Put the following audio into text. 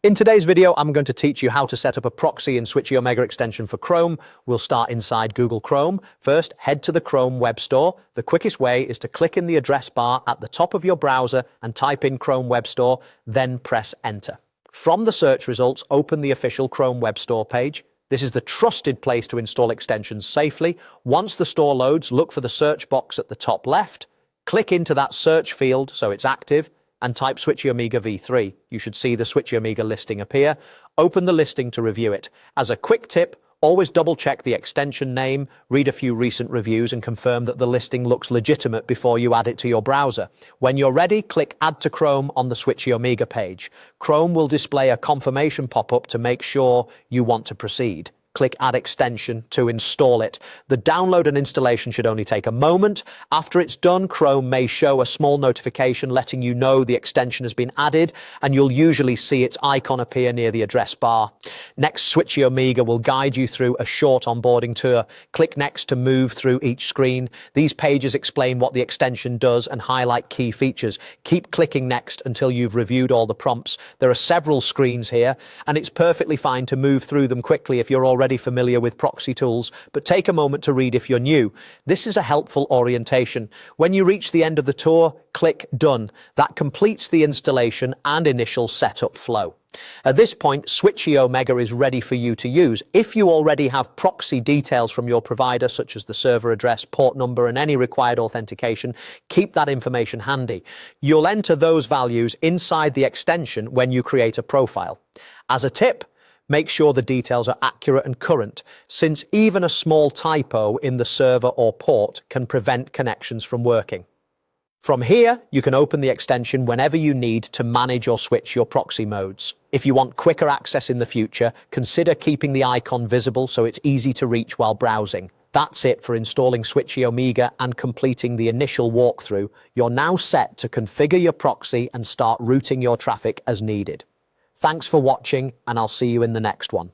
In today's video, I'm going to teach you how to set up a proxy in SwitchyOmega extension for Chrome. We'll start inside Google Chrome. First, head to the Chrome Web Store. The quickest way is to click in the address bar at the top of your browser and type in Chrome Web Store, then press Enter. From the search results, open the official Chrome Web Store page. This is the trusted place to install extensions safely. Once the store loads, look for the search box at the top left. Click into that search field so it's active, and type SwitchyOmega v3. You should see the SwitchyOmega listing appear. Open the listing to review it. As a quick tip, always double-check the extension name, read a few recent reviews, and confirm that the listing looks legitimate before you add it to your browser. When you're ready, click Add to Chrome on the SwitchyOmega page. Chrome will display a confirmation pop-up to make sure you want to proceed. Click Add Extension to install it. The download and installation should only take a moment. After it's done, Chrome may show a small notification letting you know the extension has been added, and you'll usually see its icon appear near the address bar. Next, SwitchyOmega will guide you through a short onboarding tour. Click Next to move through each screen. These pages explain what the extension does and highlight key features. Keep clicking Next until you've reviewed all the prompts. There are several screens here, and it's perfectly fine to move through them quickly if you're already familiar with proxy tools, but take a moment to read if you're new. This is a helpful orientation. When you reach the end of the tour, click Done. That completes the installation and initial setup flow. At this point, SwitchyOmega is ready for you to use. If you already have proxy details from your provider, such as the server address, port number, and any required authentication, keep that information handy. You'll enter those values inside the extension when you create a profile. As a tip, make sure the details are accurate and current, since even a small typo in the server or port can prevent connections from working. From here, you can open the extension whenever you need to manage or switch your proxy modes. If you want quicker access in the future, consider keeping the icon visible so it's easy to reach while browsing. That's it for installing SwitchyOmega and completing the initial walkthrough. You're now set to configure your proxy and start routing your traffic as needed. Thanks for watching, and I'll see you in the next one.